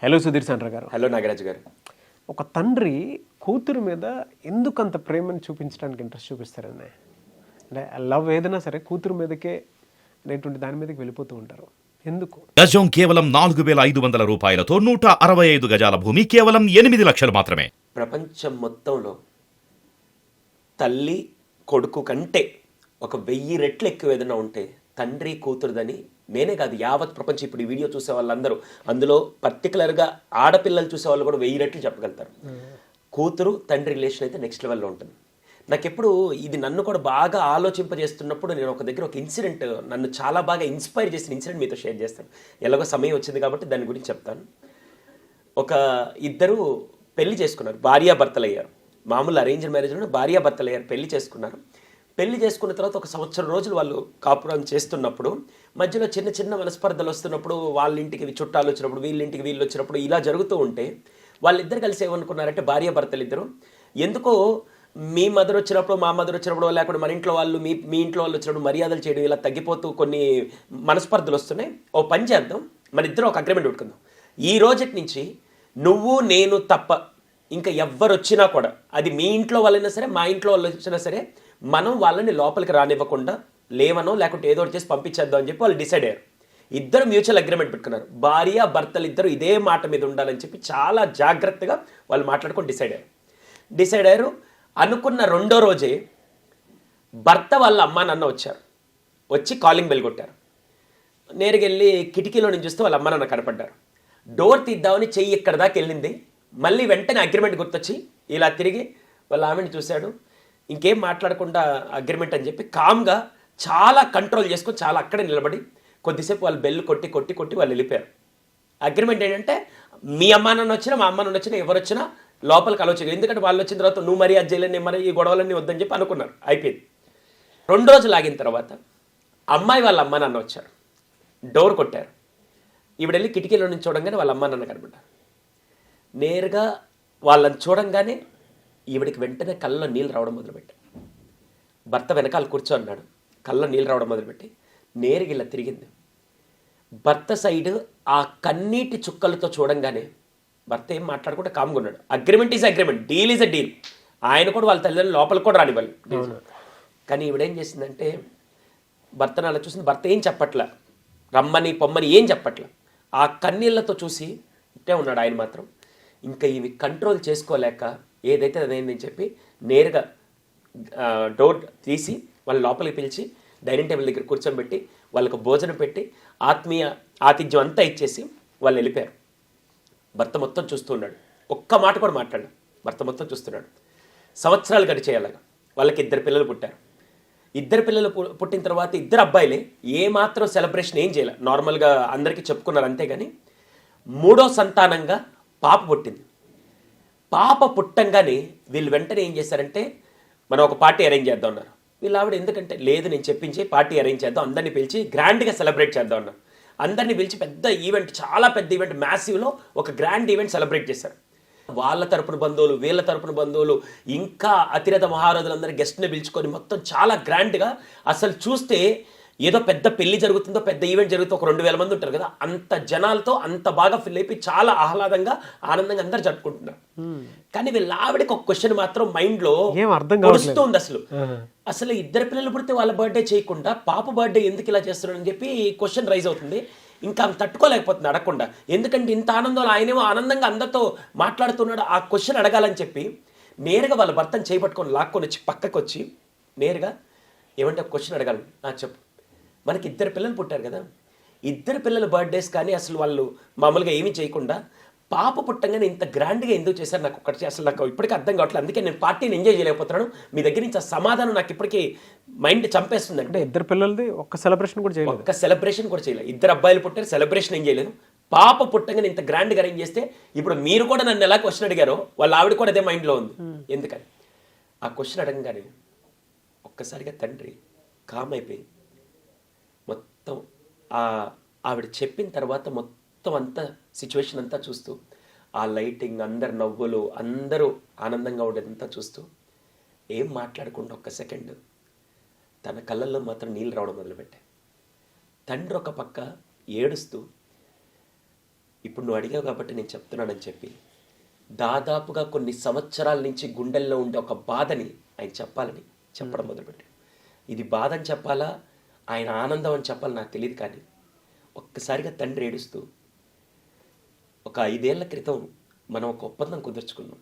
Hello Sudheer చంద్ర గారు. Hello Nagaraj గారు. ఒక తండ్రి కూతురు మీద ఎందుకు అంత ప్రేమను చూపించడానికి ఇంట్రెస్ట్ చూపిస్తారని, అంటే లవ్ ఏదైనా సరే కూతురు మీదకే అనేటువంటి దాని మీదకి వెళ్ళిపోతూ ఉంటారు. ఎందుకు? గజం కేవలం 4,500 రూపాయలతో 165 గజాల భూమి కేవలం 8 లక్షలు మాత్రమే. ప్రపంచం మొత్తంలో తల్లి కొడుకు కంటే ఒక 1000 రెట్లు ఎక్కువ ఏదైనా ఉంటే తండ్రి కూతురుదని నేనే కాదు, యావత్ ప్రపంచం ఇప్పుడు ఈ వీడియో చూసే వాళ్ళందరూ, అందులో పర్టికులర్గా ఆడపిల్లలు చూసే వాళ్ళు కూడా 1000 రెట్లు చెప్పగలుగుతారు. కూతురు తండ్రి రిలేషన్ అయితే నెక్స్ట్ లెవెల్లో ఉంటుంది. నాకెప్పుడు ఇది నన్ను కూడా బాగా ఆలోచింపజేస్తున్నప్పుడు నేను ఒక దగ్గర ఒక ఇన్సిడెంట్ నన్ను చాలా బాగా ఇన్స్పైర్ చేసిన ఇన్సిడెంట్ మీతో షేర్ చేస్తాను. ఎలాగో సమయం వచ్చింది కాబట్టి దాని గురించి చెప్తాను. ఒక ఇద్దరు పెళ్లి చేసుకున్నారు, భార్యాభర్తలు అయ్యారు. మామూలు అరేంజ్ మ్యారేజ్లో భార్యాభర్తలు అయ్యారు, పెళ్లి చేసుకున్నారు. పెళ్లి చేసుకున్న తర్వాత ఒక సంవత్సరం రోజులు వాళ్ళు కాపురం చేస్తున్నప్పుడు మధ్యలో చిన్న చిన్న మనస్పర్ధలు వస్తున్నప్పుడు, వాళ్ళ ఇంటికి చుట్టాలు వచ్చినప్పుడు, వీళ్ళ ఇంటికి వీళ్ళు వచ్చినప్పుడు ఇలా జరుగుతూ ఉంటే వాళ్ళిద్దరు కలిసి ఏమనుకున్నారంటే, భార్యాభర్తలు ఇద్దరు, ఎందుకో మీ మదర్ వచ్చినప్పుడు మా మదర్ వచ్చినప్పుడు లేకపోతే మన ఇంట్లో వాళ్ళు మీ ఇంట్లో వాళ్ళు వచ్చినప్పుడు మర్యాదలు చేయడం ఇలా తగ్గిపోతూ కొన్ని మనస్పర్ధలు వస్తున్నాయి. ఓ పని చేద్దాం, మన ఇద్దరం ఒక అగ్రిమెంట్ పెట్టుకుందాం. ఈ రోజటి నుంచి నువ్వు నేను తప్ప ఇంకా ఎవ్వరు వచ్చినా కూడా, అది మీ ఇంట్లో వాళ్ళైనా సరే మా ఇంట్లో వాళ్ళు వచ్చినా సరే, మనం వాళ్ళని లోపలికి రానివ్వకుండా లేవనో లేకుంటే ఏదో ఒకటి చేసి పంపించేద్దాం అని చెప్పి వాళ్ళు డిసైడ్ అయ్యారు. ఇద్దరు మ్యూచువల్ అగ్రిమెంట్ పెట్టుకున్నారు. భార్య భర్తలు ఇద్దరు ఇదే మాట మీద ఉండాలని చెప్పి చాలా జాగ్రత్తగా వాళ్ళు మాట్లాడుకొని డిసైడ్ అయ్యారు. అనుకున్న రెండో రోజే భర్త వాళ్ళ అమ్మ నాన్న వచ్చి కాలింగ్ బెల్ కొట్టారు. నేరుగా వెళ్ళి కిటికీలో నుంచి చూస్తే వాళ్ళ అమ్మ నాన్న కనపడ్డారు. డోర్ తీద్దామని చెయ్యి ఇక్కడ దాకా వెళ్ళింది. మళ్ళీ వెంటనే అగ్రిమెంట్ గుర్తొచ్చి ఇలా తిరిగి వాళ్ళ ఆమెను చూశాడు. ఇంకేం మాట్లాడకుండా అగ్రిమెంట్ అని చెప్పి కామ్గా చాలా కంట్రోల్ చేసుకొని చాలా అక్కడే నిలబడి కొద్దిసేపు వాళ్ళు బెల్ కొట్టి వాళ్ళు వెళ్ళిపోయారు. అగ్రిమెంట్ ఏంటంటే, మీ అమ్మా నాన్న వచ్చినా మా అమ్మ నాన్న వచ్చినా ఎవరు వచ్చినా లోపలికి ఆలోచన, ఎందుకంటే వాళ్ళు వచ్చిన తర్వాత నువ్వు మరీ అది చేయలేని మరి ఈ గొడవలన్నీ వద్దని చెప్పి అనుకున్నారు. అయిపోయింది. 2 రోజులు ఆగిన తర్వాత అమ్మాయి వాళ్ళ అమ్మ నాన్న వచ్చారు, డోర్ కొట్టారు. ఈవిడ వెళ్ళి కిటికీలో నుంచి చూడంగానే వాళ్ళ అమ్మ నాన్న కనబడ్డారు. నేరుగా వాళ్ళని చూడంగానే ఈవిడికి వెంటనే కళ్ళలో నీళ్ళు రావడం మొదలుపెట్టాడు. భర్త వెనకాల కూర్చోన్నాడు, కళ్ళలో నీళ్ళు రావడం మొదలుపెట్టి నేరుగా ఇలా తిరిగింది. భర్త సైడ్ ఆ కన్నీటి చుక్కలతో చూడంగానే భర్త ఏం మాట్లాడకుండా కామ్గా ఉన్నాడు. Agreement is agreement, deal is a deal. ఆయన కూడా వాళ్ళ తల్లిదండ్రులు లోపలికి కూడా రానివ్వాలి. కానీ ఈవిడేం చేసిందంటే, భర్తను అలా చూసింది. భర్త ఏం చెప్పట్ల, రమ్మని పొమ్మని ఏం చెప్పట్ల. ఆ కన్నీళ్లతో చూసి ఇట్టే ఉన్నాడు ఆయన మాత్రం. ఇంకా ఇవి కంట్రోల్ చేసుకోలేక ఏదైతే అదేందని చెప్పి నేరుగా డోర్ తీసి వాళ్ళ లోపలికి పిలిచి డైనింగ్ టేబుల్ దగ్గర కూర్చోబెట్టి వాళ్ళకు భోజనం పెట్టి ఆత్మీయ ఆతిథ్యం అంతా ఇచ్చేసి వాళ్ళు వెళ్ళిపోయారు. భర్త మొత్తం చూస్తున్నాడు, ఒక్క మాట కూడా మాట్లాడు. భర్త మొత్తం చూస్తున్నాడు. సంవత్సరాలు గడిచేయాలగా వాళ్ళకి 2 పిల్లలు పుట్టారు. 2 పిల్లలు పుట్టిన తర్వాత 2 అబ్బాయిలే, ఏమాత్రం సెలబ్రేషన్ ఏం చేయాలి, నార్మల్గా అందరికీ చెప్పుకున్నారు అంతేగాని 3వ సంతానంగా పాప పుట్టింది. పాప పుట్టంగానే వీళ్ళు వెంటనే ఏం చేశారంటే, మనం ఒక పార్టీ అరేంజ్ చేద్దాం అన్నారు. వీళ్ళు ఆవిడ ఎందుకంటే, లేదు నేను చెప్పించి పార్టీ అరేంజ్ చేద్దాం, అందరినీ పిలిచి గ్రాండ్గా సెలబ్రేట్ చేద్దాం అన్నారు. అందరినీ పిలిచి పెద్ద ఈవెంట్, చాలా పెద్ద ఈవెంట్, మ్యాసివ్లో ఒక గ్రాండ్ ఈవెంట్ సెలబ్రేట్ చేశారు. వాళ్ళ తరపున బంధువులు, వీళ్ళ తరపున బంధువులు, ఇంకా అతిరథ మహారథులందరూ గెస్ట్ని పిలుచుకొని మొత్తం చాలా గ్రాండ్గా, అసలు చూస్తే ఏదో పెద్ద పెళ్లి జరుగుతుందో పెద్ద ఈవెంట్ జరుగుతుందో ఒక 2000 మంది ఉంటారు కదా, అంత జనాలతో అంత బాగా ఫిల్ అయిపోయి చాలా ఆహ్లాదంగా ఆనందంగా అందరు జరుపుకుంటున్నారు. కానీ వీళ్ళ ఆవిడకి ఒక క్వశ్చన్ మాత్రం మైండ్లో నడుస్తుంది. అసలు 2 పిల్లలు పుడితే వాళ్ళ బర్త్డే చేయకుండా పాప బర్త్డే ఎందుకు ఇలా చేస్తున్నారని చెప్పి క్వశ్చన్ రైజ్ అవుతుంది. ఇంకా ఆమె తట్టుకోలేకపోతుంది అడగకుండా. ఎందుకంటే ఇంత ఆనందంలో ఆయనేమో ఆనందంగా అందరితో మాట్లాడుతున్నాడు. ఆ క్వశ్చన్ అడగాలని చెప్పి నేరుగా వాళ్ళ భర్తను చేపట్టుకొని లాక్కొని వచ్చి పక్కకు వచ్చి నేరుగా ఏమంటే క్వశ్చన్ అడగాలి, చెప్పు, మనకి 2 పిల్లలు పుట్టారు కదా, 2 పిల్లల బర్త్డేస్ కానీ అసలు వాళ్ళు మామూలుగా ఏమీ చేయకుండా పాప పుట్టంగానే ఇంత గ్రాండ్గా ఎందుకు చేశారు, నాకు ఒక్కటి అసలు నాకు ఇప్పటికీ అర్థం కావట్లేదు. అందుకే నేను పార్టీని ఎంజాయ్ చేయలేకపోతున్నాను. మీ దగ్గర నుంచి ఆ సమాధానం నాకు ఇప్పటికీ మైండ్ చంపేస్తుంది. అంటే 2 పిల్లలది ఒక్క సెలబ్రేషన్ కూడా చేయలేదు. 2 అబ్బాయిలు పుట్టారు, సెలబ్రేషన్ ఏం చేయలేదు. పాప పుట్టంగానే ఇంత గ్రాండ్గా అరేంజ్ చేస్తే ఇప్పుడు మీరు కూడా నన్ను ఎలా క్వశ్చన్ అడిగారో వాళ్ళ ఆవిడ కూడా అదే మైండ్లో ఉంది. ఎందుకని ఆ క్వశ్చన్ అడగగానే ఒక్కసారిగా తండ్రి కామ్ అయిపోయి మొత్తం ఆవిడ చెప్పిన తర్వాత మొత్తం అంతా సిచ్యువేషన్ అంతా చూస్తూ, ఆ లైటింగ్, అందరు నవ్వులు, అందరూ ఆనందంగా ఉండేదంతా చూస్తూ ఏం మాట్లాడకుండా ఒక్క సెకండ్ తన కళ్ళల్లో మాత్రం నీళ్ళు రావడం మొదలుపెట్టాయి. తండ్రి ఒక పక్క ఏడుస్తూ, ఇప్పుడు నువ్వు అడిగావు కాబట్టి నేను చెప్తున్నానని చెప్పి దాదాపుగా కొన్ని సంవత్సరాల నుంచి గుండెల్లో ఉండే ఒక బాధని ఆయన చెప్పడం మొదలుపెట్టాడు. ఇది బాధ అని చెప్పాలా, ఆయన ఆనందం అని చెప్పాలి నాకు తెలియదు, కానీ ఒక్కసారిగా తండ్రి ఏడుస్తూ, ఒక 5 ఏళ్ల క్రితం మనం ఒక ఒప్పందం కుదుర్చుకున్నాం.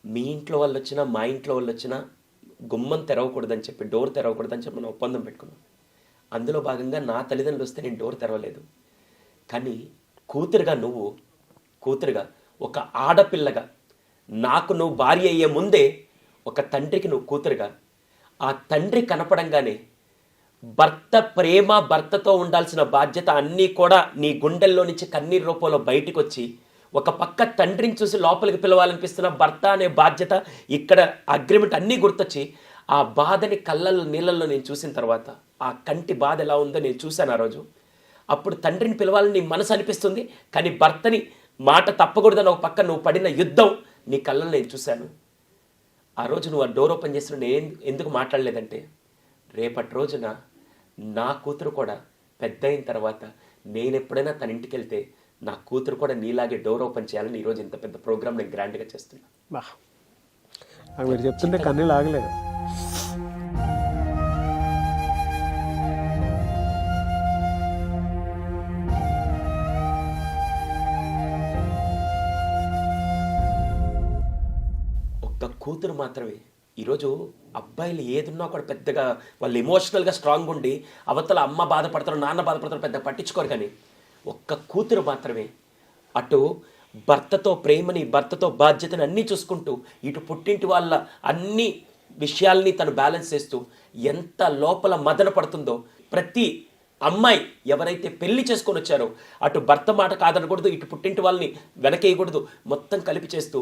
మీ ఇంట్లో వాళ్ళు వచ్చినా మా ఇంట్లో వాళ్ళు వచ్చినా గుమ్మం తెరవకూడదని చెప్పి, డోర్ తెరవకూడదని చెప్పి మనం ఒప్పందం పెట్టుకున్నాం. అందులో భాగంగా నా తల్లిదండ్రులు వస్తే నేను డోర్ తెరవలేదు. కానీ కూతురుగా ఒక ఆడపిల్లగా నాకు నువ్వు భార్య అయ్యే ముందే ఒక తండ్రికి నువ్వు కూతురుగా, ఆ తండ్రి కనపడంగానే భర్తతో ఉండాల్సిన బాధ్యత అన్నీ కూడా నీ గుండెల్లో నుంచి కన్నీరు రూపంలో బయటకు వచ్చి, ఒక పక్క తండ్రిని చూసి లోపలికి పిలవాలనిపిస్తున్న భర్త అనే బాధ్యత, ఇక్కడ అగ్రిమెంట్ అన్నీ గుర్తొచ్చి ఆ బాధని నీళ్ళల్లో నేను చూసిన తర్వాత ఆ కంటి బాధ ఎలా ఉందో నేను చూశాను ఆ రోజు. అప్పుడు తండ్రిని పిలవాలని నీ మనసు అనిపిస్తుంది, కానీ భర్తని మాట తప్పకూడదని ఒక పక్క నువ్వు పడిన యుద్ధం నీ కళ్ళల్లో నేను చూశాను. ఆ రోజు నువ్వు ఆ డోర్ ఓపెన్ చేసిన నేను ఎందుకు మాట్లాడలేదంటే, రేపటి రోజున నా కూతురు కూడా పెద్ద అయిన తర్వాత నేను ఎప్పుడైనా తన ఇంటికి వెళ్తే నా కూతురు కూడా నీలాగే డోర్ ఓపెన్ చేయాలని ఈరోజు ఇంత పెద్ద ప్రోగ్రామ్ నేను గ్రాండ్గా చేస్తున్నా. మీరు చెప్తుంటే కన్నీళ్ళు ఆగలేదు. ఒక్క కూతురు మాత్రమే. ఈరోజు అబ్బాయిలు ఏదున్నా కూడా పెద్దగా వాళ్ళు ఎమోషనల్గా స్ట్రాంగ్ ఉండి అవతల అమ్మ బాధపడతారు, నాన్న బాధపడతారు, పెద్దగా పట్టించుకోరు. కానీ ఒక్క కూతురు మాత్రమే అటు భర్తతో ప్రేమని, భర్తతో బాధ్యతని అన్నీ చూసుకుంటూ, ఇటు పుట్టింటి వాళ్ళ అన్ని విషయాల్ని తను బ్యాలెన్స్ చేస్తూ ఎంత లోపల మదన పడుతుందో. ప్రతి అమ్మాయి ఎవరైతే పెళ్లి చేసుకొని వచ్చారో అటు భర్త మాట కాదనకూడదు, ఇటు పుట్టింటి వాళ్ళని వెనకేయకూడదు, మొత్తం కలిపి చేస్తూ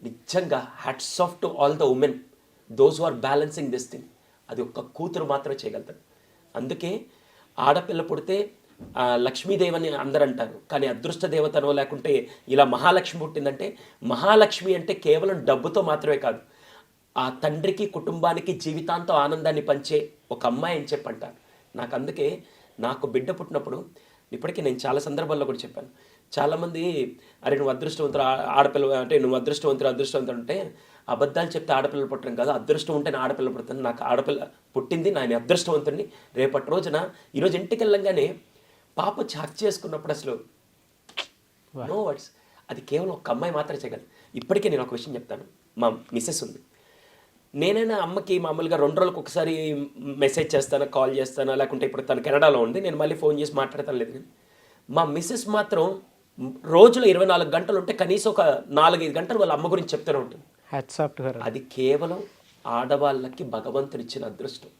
నిజంగా hats off to all the women, those who are balancing this thing. అది ఒక్క కూతురు మాత్రమే చేయగలుగుతాడు. అందుకే ఆడపిల్ల పుడితే లక్ష్మీదేవని అందరు అంటారు, కానీ అదృష్ట దేవతనో లేకుంటే ఇలా మహాలక్ష్మి పుట్టిందంటే, మహాలక్ష్మి అంటే కేవలం డబ్బుతో మాత్రమే కాదు, ఆ తండ్రికి కుటుంబానికి జీవితాంతం ఆనందాన్ని పంచే ఒక అమ్మాయి అని చెప్పంటారు. నాకు అందుకే నాకు బిడ్డ పుట్టినప్పుడు ఇప్పటికీ నేను చాలా సందర్భాల్లో కూడా చెప్పాను, చాలామంది అరే నువ్వు అదృష్టవంతులు ఆడపిల్ల అంటే నువ్వు అదృష్టవంతులు అంటే అబద్ధాలు చెప్తే ఆడపిల్లలు పుట్టడం కాదు, అదృష్టం ఉంటే నేను ఆడపిల్ల పుడతాను, నాకు ఆడపిల్ల పుట్టింది, నేను అదృష్టవంతుడిని. రేపటి రోజున ఈరోజు ఇంటికి వెళ్ళంగానే పాప హక్ చేసుకున్నప్పుడు అసలు నో వర్డ్స్, అది కేవలం ఒక అమ్మాయి మాత్రమే చేయగలదు. ఇప్పటికే నేను ఒక విషయం చెప్తాను, మా మిస్సెస్ ఉంది, నేనైనా అమ్మకి మామూలుగా 2 రోజులకు ఒకసారి మెసేజ్ చేస్తాను, కాల్ చేస్తాను, లేకుంటే ఇప్పుడు తను కెనడాలో ఉంది, నేను మళ్ళీ ఫోన్ చేసి మాట్లాడతాను లేదు. కానీ మా మిస్సెస్ మాత్రం రోజులో 24 గంటలు ఉంటే కనీసం ఒక 4-5 గంటలు వాళ్ళ అమ్మ గురించి చెప్తూనే ఉంటుంది. అది కేవలం ఆడవాళ్ళకి భగవంతుడిచ్చిన అదృష్టం.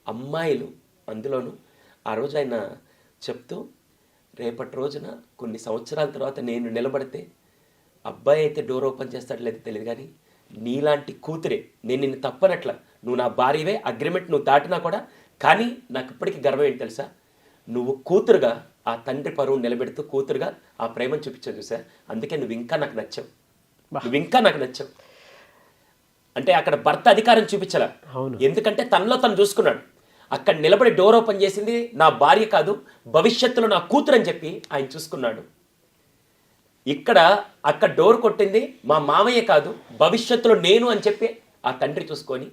అమ్మాయిలు అందులోనూ ఆ రోజు ఆయన చెప్తూ, రేపటి రోజున కొన్ని సంవత్సరాల తర్వాత నేను నిలబడితే అబ్బాయి అయితే డోర్ ఓపెన్ చేస్తాడు లేదు తెలియదు, కానీ నీలాంటి కూతురే, నేను నిన్ను తప్పనట్ల, నువ్వు నా భార్యవే, అగ్రిమెంట్ నువ్వు దాటినా కూడా, కానీ నాకు ఇప్పటికీ గర్వం ఏంటి తెలుసా, నువ్వు కూతురుగా ఆ తండ్రి పరువు నిలబెడుతూ కూతురుగా ఆ ప్రేమను చూపించావు చూసా, అందుకే నువ్వు ఇంకా నాకు నచ్చావు. అంటే అక్కడ భర్త అధికారం చూపించాల, ఎందుకంటే తనలో తను చూసుకున్నాడు. అక్కడ నిలబడి డోర్ ఓపెన్ చేసింది నా భార్య కాదు, భవిష్యత్తులో నా కూతురు అని చెప్పి ఆయన చూసుకున్నాడు. అక్కడ డోర్ కొట్టింది మా మామయ్య కాదు, భవిష్యత్తులో నేను అని చెప్పి ఆ తండ్రి చూసుకొని,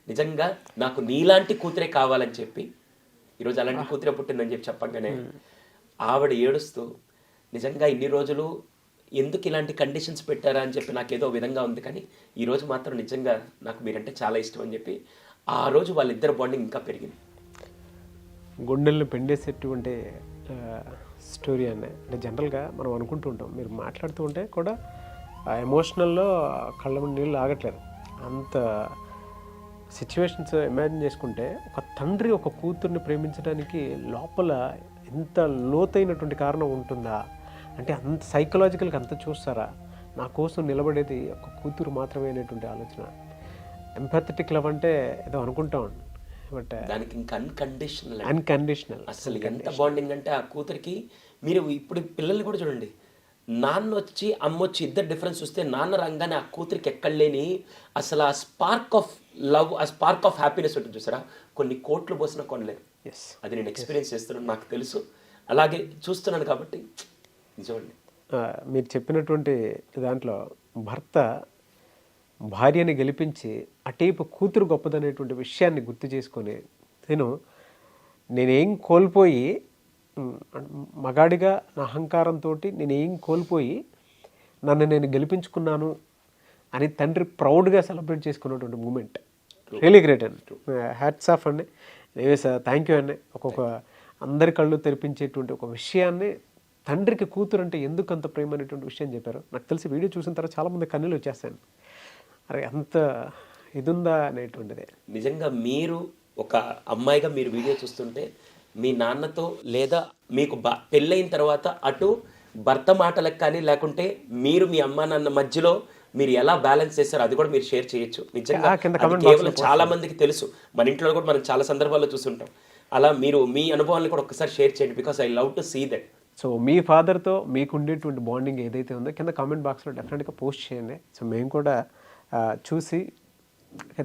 నిజంగా నాకు నీలాంటి కూతురే కావాలని చెప్పి ఈరోజు అలాంటి కూతురే పుట్టిందని చెప్పి చెప్పగానే ఆవిడ ఏడుస్తూ, నిజంగా ఇన్ని రోజులు ఎందుకు ఇలాంటి కండిషన్స్ పెట్టారా అని చెప్పి నాకు ఏదో విధంగా ఉంది, కానీ ఈరోజు మాత్రం నిజంగా నాకు మీరంటే చాలా ఇష్టం అని చెప్పి ఆ రోజు వాళ్ళిద్దరు బాండింగ్ ఇంకా పెరిగింది. గుండెల్ని పిండేసేటువంటి స్టోరీ అంటే జనరల్గా మనం అనుకుంటూ ఉంటాం, మీరు మాట్లాడుతూ ఉంటే కూడా ఆ ఎమోషనల్లో కళ్ళ మీద నీళ్ళు ఆగట్లేదు. అంత సిచ్యువేషన్స్ ఇమాజిన్ చేసుకుంటే ఒక తండ్రి ఒక కూతుర్ని ప్రేమించడానికి లోపల ఎంత లోతైనటువంటి కారణం ఉంటుందా అంటే, అంత సైకలాజికల్గా అంత చూస్తారా, నా కోసం నిలబడేది ఒక కూతురు మాత్రమే అనేటువంటి ఆలోచన. ఎంపాథెటిక్ లవ్ అంటే ఏదో అనుకుంటాం, బట్ దానికి ఇంకా అన్కండిషనల్ అసలు ఎంత బాండింగ్ అంటే ఆ కూతురికి. మీరు ఇప్పుడు పిల్లల్ని కూడా చూడండి, నాన్న వచ్చి అమ్మ వచ్చి ఇద్దరు డిఫరెన్స్ వస్తే నాన్న రంగానే ఆ కూతురికి ఎక్కడ లేని అసలు ఆ స్పార్క్ ఆఫ్ లవ్, ఆ స్పార్క్ ఆఫ్ హ్యాపీనెస్ ఉంటుంది చూసారా, కొన్ని కోట్లు పోసినా కొనలేరు. అది నేను ఎక్స్పీరియన్స్ చేస్తున్నాను, నాకు తెలుసు, అలాగే చూస్తున్నాను కాబట్టి నిజమండి. మీరు చెప్పినటువంటి దాంట్లో భర్త భార్యని గెలిపించి అటేపు కూతురు గొప్పదనేటువంటి విషయాన్ని గుర్తు చేసుకొని నేనేం కోల్పోయి మగాడిగా నా అహంకారంతో నేనేం కోల్పోయి నన్ను నేను గెలిపించుకున్నాను అని తండ్రి ప్రౌడ్గా సెలబ్రేట్ చేసుకున్నటువంటి మూమెంట్ రియలీ గ్రేట్ అండి. హ్యాట్స్ ఆఫ్ అండి. థ్యాంక్ యూ అండి. అందరి కళ్ళు తెరిపించేటువంటి ఒక విషయాన్ని తండ్రికి కూతురు అంటే ఎందుకు అంత ప్రేమ అనేటువంటి విషయం చెప్పారు. నాకు తెలిసి వీడియో చూసిన తర్వాత చాలామంది కన్నీళ్ళు వచ్చేస్తాను. అరే అంత ఇదుందా అనేటువంటిది. నిజంగా మీరు ఒక అమ్మాయిగా మీరు వీడియో చూస్తుంటే మీ నాన్నతో లేదా మీకు పెళ్ళైన తర్వాత అటు భర్త మాటలకు కానీ లేకుంటే మీరు మీ అమ్మా నాన్న మధ్యలో మీరు ఎలా బ్యాలెన్స్ చేస్తారో అది కూడా మీరు షేర్ చేయొచ్చు. నిజంగా అది కేవలం చాలా మందికి తెలుసు. మన ఇంట్లో కూడా మనం చాలా సందర్భాల్లో చూస్తుంటాం. అలా మీరు మీ అనుభవాలను కూడా ఒకసారి షేర్ చేయండి. Because I love to see that. So మీ ఫాదర్తో మీకు ఉండేటువంటి బాండింగ్ ఏదైతే ఉందో కింద కామెంట్ బాక్స్లో డెఫినెట్గా పోస్ట్ చేయండి. సో మేము కూడా చూసి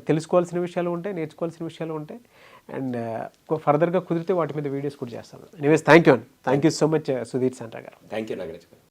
తెలుసుకోవాల్సిన విషయాలు ఉంటాయి, నేర్చుకోవాల్సిన విషయాలు ఉంటాయి, అండ్ ఫర్దర్గా కుదిరితే వాటి మీద వీడియోస్ కూడా చేస్తాను. ఎనీవేస్ థ్యాంక్ యూ అండి. Thank you so much Sudheer Santa గారు. థ్యాంక్ యూ నాగరాజ్ గారు.